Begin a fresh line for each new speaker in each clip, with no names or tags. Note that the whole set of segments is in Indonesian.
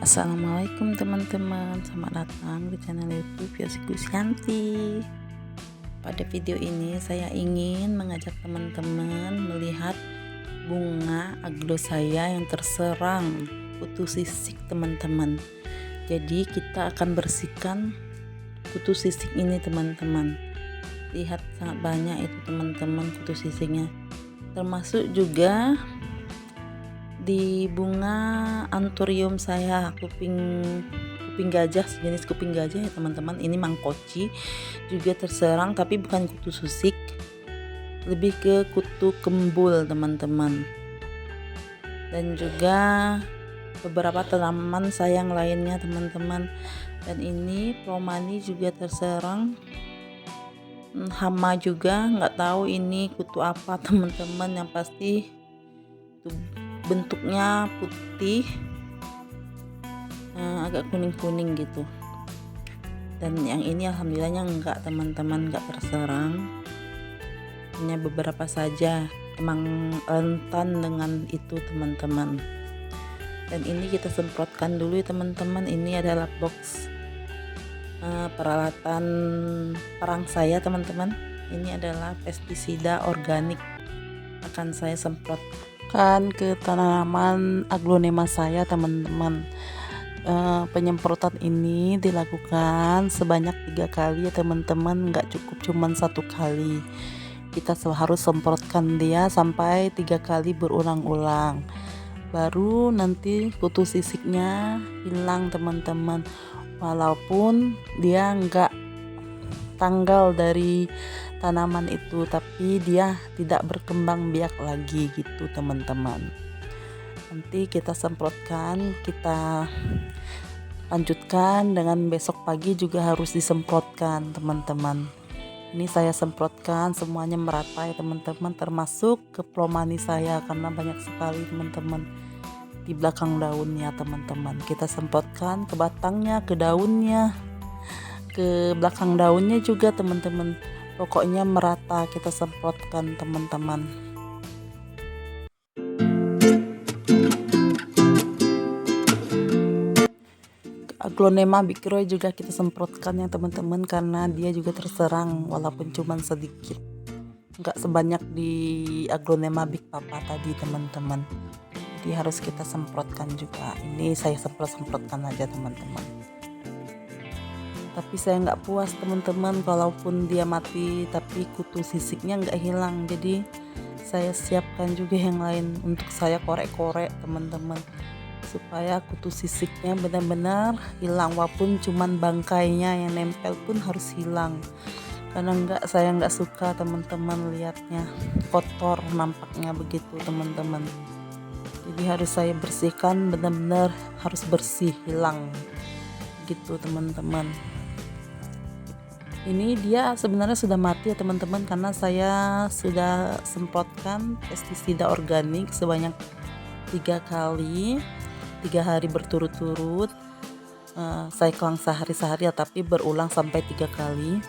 Assalamualaikum teman-teman, selamat datang di channel YouTube Yosiku Syanti. Pada video ini saya ingin mengajak teman-teman melihat bunga aglo saya yang terserang kutu sisik teman-teman. Jadi kita akan bersihkan kutu sisik ini teman-teman. Lihat sangat banyak itu teman-teman kutu sisiknya. Termasuk juga di bunga anthurium saya, kuping gajah, sejenis kuping gajah ya teman-teman. Ini mangkoci juga terserang, tapi bukan kutu susik, lebih ke kutu kembul teman-teman. Dan juga beberapa tanaman saya yang lainnya teman-teman. Dan ini promani juga terserang, hama juga, nggak tahu ini kutu apa teman-teman. Yang pasti bentuknya putih, agak kuning-kuning gitu. Dan yang ini alhamdulillahnya enggak teman-teman, enggak terserang, hanya beberapa saja, emang rentan dengan itu teman-teman. Dan ini kita semprotkan dulu ya teman-teman. Ini adalah box peralatan perang saya teman-teman. Ini adalah pestisida organik, akan saya semprotkan ke tanaman aglonema saya teman-teman. Penyemprotan ini dilakukan sebanyak 3 kali ya teman-teman, nggak cukup cuman 1 kali. Kita harus semprotkan dia sampai 3 kali berulang-ulang, baru nanti kutu sisiknya hilang teman-teman. Walaupun dia nggak tanggal dari tanaman itu, tapi dia tidak berkembang biak lagi gitu teman-teman. Nanti kita semprotkan, kita lanjutkan dengan besok pagi juga harus disemprotkan teman-teman. Ini saya semprotkan semuanya merata ya teman-teman, termasuk ke promani saya karena banyak sekali teman-teman di belakang daunnya teman-teman. Kita semprotkan ke batangnya, ke daunnya, ke belakang daunnya juga teman-teman. Pokoknya merata kita semprotkan teman-teman. Aglonema bigroy juga kita semprotkan ya teman-teman, karena dia juga terserang walaupun cuma sedikit, nggak sebanyak di aglonema big papa tadi teman-teman. Jadi harus kita semprotkan juga. Ini saya semprotkan aja teman-teman. Tapi saya nggak puas teman-teman, kalaupun dia mati tapi kutu sisiknya nggak hilang. Jadi saya siapkan juga yang lain untuk saya korek-korek teman-teman, supaya kutu sisiknya benar-benar hilang, walaupun cuman bangkainya yang nempel pun harus hilang. Karena saya nggak suka teman-teman lihatnya kotor, nampaknya begitu teman-teman. Jadi harus saya bersihkan, benar-benar harus bersih, hilang gitu teman-teman. Ini dia sebenarnya sudah mati ya teman-teman, karena saya sudah semprotkan pestisida organik sebanyak 3 kali, 3 hari berturut-turut. Saya kelang sehari-sehari ya, tapi berulang sampai 3 kali.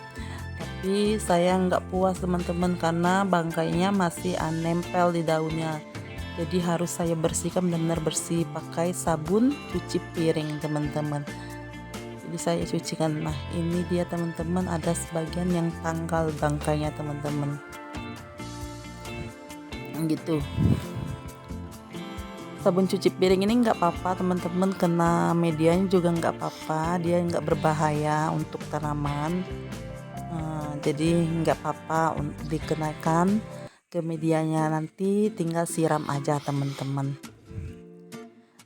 Tapi saya nggak puas teman-teman, karena bangkainya masih nempel di daunnya. Jadi harus saya bersihkan benar-benar bersih pakai sabun cuci piring teman-teman. Jadi saya cucikan. Nah ini dia teman-teman, ada sebagian yang tanggal bangkainya teman-teman gitu. Sabun cuci piring ini nggak apa-apa teman-teman, kena medianya juga nggak apa-apa, dia nggak berbahaya untuk tanaman. Jadi nggak apa-apa dikenakan ke medianya, nanti tinggal siram aja teman-teman.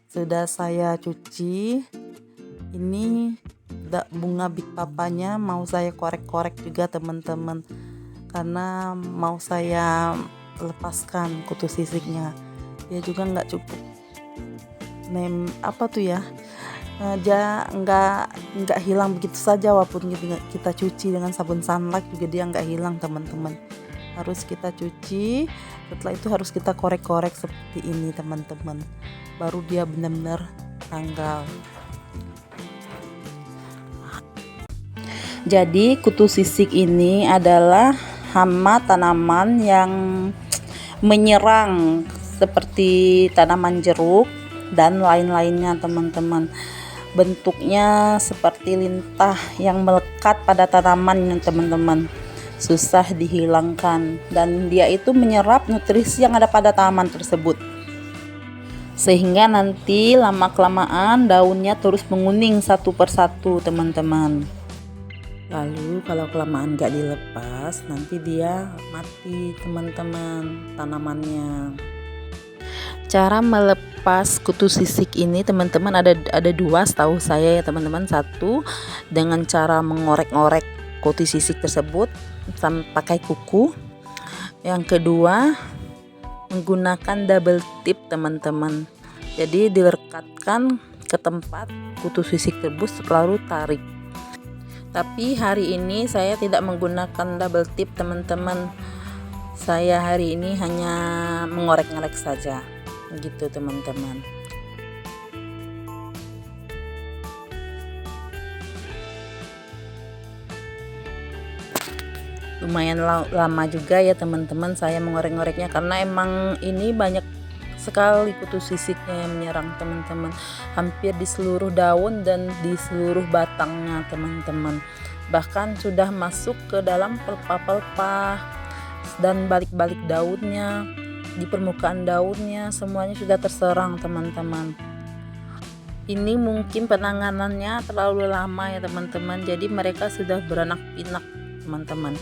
Sudah saya cuci. Ini bunga big papanya mau saya korek-korek juga teman-teman, karena mau saya lepaskan kutu sisiknya. Dia juga nggak cukup nggak hilang begitu saja, walaupun kita cuci dengan sabun sunlight juga dia nggak hilang teman-teman. Harus kita cuci, setelah itu harus kita korek-korek seperti ini teman-teman, baru dia benar-benar tanggal. Jadi kutu sisik ini adalah hama tanaman yang menyerang seperti tanaman jeruk, dan lain-lainnya teman-teman. Bentuknya seperti lintah yang melekat pada tanaman teman-teman, susah dihilangkan, dan dia itu menyerap nutrisi yang ada pada tanaman tersebut, sehingga nanti lama-kelamaan daunnya terus menguning satu persatu teman-teman. Lalu kalau kelamaan gak dilepas, nanti dia mati teman-teman tanamannya. Cara melepas kutu sisik ini teman-teman ada dua setahu saya ya teman-teman. Satu, dengan cara mengorek-ngorek kutu sisik tersebut pakai kuku. Yang kedua, menggunakan double tip teman-teman. Jadi dilekatkan ke tempat kutu sisik tersebut lalu tarik. Tapi hari ini saya tidak menggunakan double tip teman-teman. Saya hari ini hanya mengorek-ngorek saja, gitu teman-teman. Lumayan lama juga ya teman-teman saya mengorek-ngoreknya, karena emang ini banyak sekali kutu sisiknya yang menyerang teman-teman, hampir di seluruh daun dan di seluruh batangnya teman-teman. Bahkan sudah masuk ke dalam pelepah-pelepah dan balik-balik daunnya, di permukaan daunnya, semuanya sudah terserang teman-teman. Ini mungkin penanganannya terlalu lama ya teman-teman, jadi mereka sudah beranak pinak teman-teman.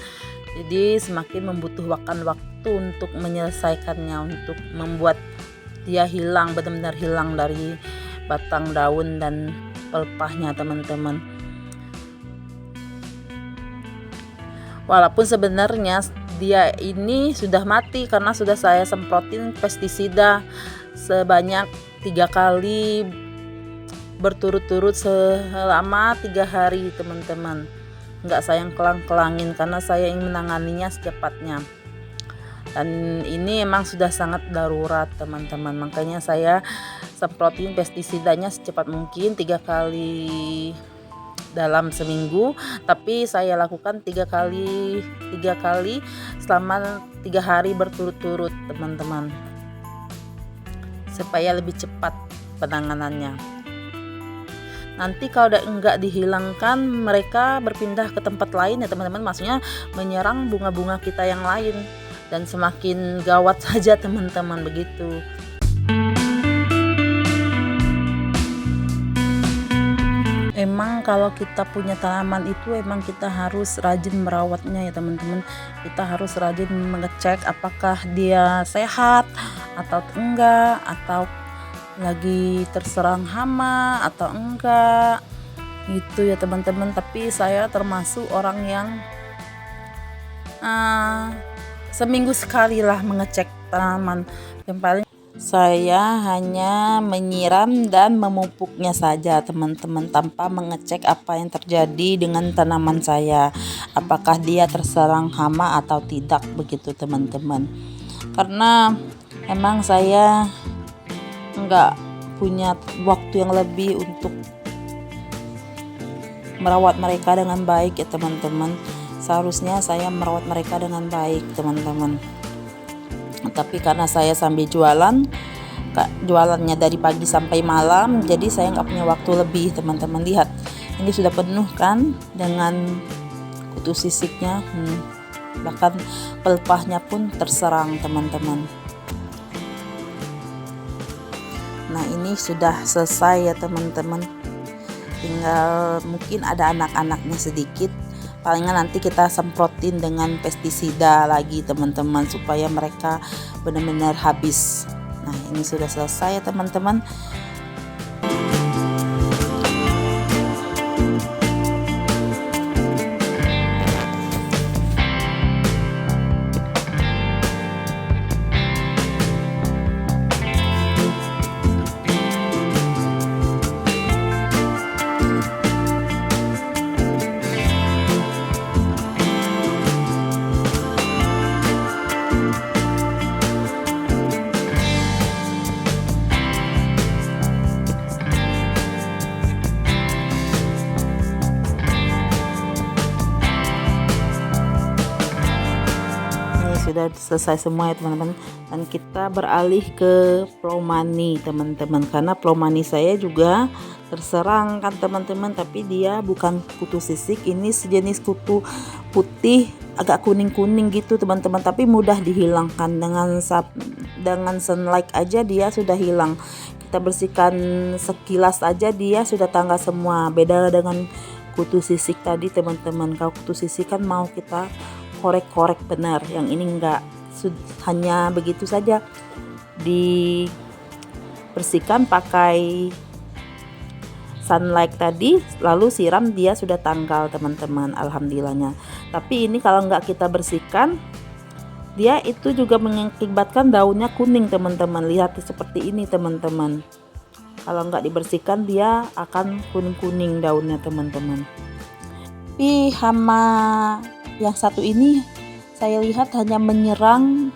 Jadi semakin membutuhkan waktu untuk menyelesaikannya, untuk membuat dia hilang, benar-benar hilang dari batang daun dan pelepahnya teman-teman. Walaupun sebenarnya dia ini sudah mati karena sudah saya semprotin pestisida sebanyak 3 kali berturut-turut selama 3 hari teman-teman. Nggak saya kelang-kelangin karena saya ingin menanganinya secepatnya, dan ini emang sudah sangat darurat teman-teman. Makanya saya semprotin pestisidanya secepat mungkin 3 kali dalam seminggu, tapi saya lakukan 3 kali selama 3 hari berturut-turut teman-teman, supaya lebih cepat penanganannya. Nanti kalau udah enggak dihilangkan, mereka berpindah ke tempat lain ya teman-teman, maksudnya menyerang bunga-bunga kita yang lain, dan semakin gawat saja teman-teman, begitu. Emang kalau kita punya tanaman itu emang kita harus rajin merawatnya ya teman-teman. Kita harus rajin mengecek apakah dia sehat atau enggak, atau lagi terserang hama atau enggak, gitu ya teman-teman. Tapi saya termasuk orang yang seminggu sekali lah mengecek tanaman. Yang paling saya hanya menyiram dan memupuknya saja teman-teman, tanpa mengecek apa yang terjadi dengan tanaman saya, apakah dia terserang hama atau tidak, begitu teman-teman. Karena emang saya nggak punya waktu yang lebih untuk merawat mereka dengan baik ya teman-teman. Seharusnya saya merawat mereka dengan baik teman-teman, tapi karena saya sambil jualannya dari pagi sampai malam, jadi saya nggak punya waktu lebih teman-teman. Lihat, ini sudah penuh kan dengan kutu sisiknya, bahkan pelepahnya pun terserang teman-teman. Nah, ini sudah selesai ya teman-teman, tinggal mungkin ada anak-anaknya sedikit, palingan nanti kita semprotin dengan pestisida lagi teman-teman, supaya mereka benar-benar habis. Nah, ini sudah selesai ya teman-teman. sudah selesai semua ya teman-teman, dan kita beralih ke plomani teman-teman, karena plomani saya juga terserang kan teman-teman, tapi dia bukan kutu sisik, ini sejenis kutu putih agak kuning-kuning gitu teman-teman, tapi mudah dihilangkan dengan sunlight aja dia sudah hilang. Kita bersihkan sekilas aja dia sudah tanggal semua, beda dengan kutu sisik tadi teman-teman. Kalau kutu sisik kan mau kita korek-korek benar, yang ini enggak, hanya begitu saja dibersihkan pakai sunlight tadi, lalu siram dia sudah tanggal teman-teman, alhamdulillahnya. Tapi ini kalau enggak kita bersihkan, dia itu juga mengakibatkan daunnya kuning teman-teman. Lihat seperti ini teman-teman, kalau nggak dibersihkan dia akan kuning-kuning daunnya teman-teman. Tapi hama yang satu ini saya lihat hanya menyerang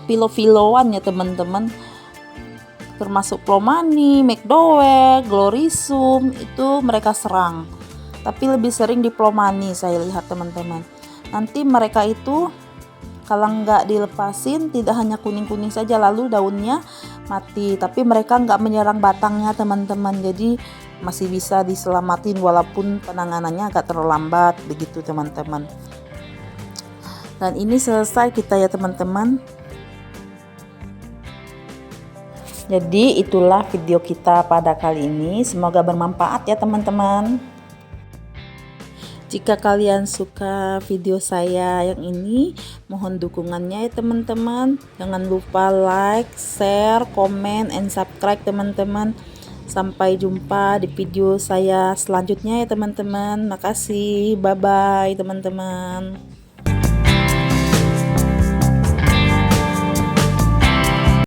filo-filoan ya teman-teman, termasuk plomani, McDowell, Glorisum itu mereka serang, tapi lebih sering di plomani saya lihat teman-teman. Nanti mereka itu kalau nggak dilepasin tidak hanya kuning-kuning saja lalu daunnya mati, tapi mereka nggak menyerang batangnya teman-teman, jadi masih bisa diselamatin walaupun penanganannya agak terlambat begitu teman-teman. Dan ini selesai kita ya teman-teman. Jadi itulah video kita pada kali ini, semoga bermanfaat ya teman-teman. Jika kalian suka video saya yang ini, mohon dukungannya ya teman-teman. Jangan lupa like, share, komen, and subscribe teman-teman. Sampai jumpa di video saya selanjutnya ya teman-teman. Makasih, bye-bye teman-teman.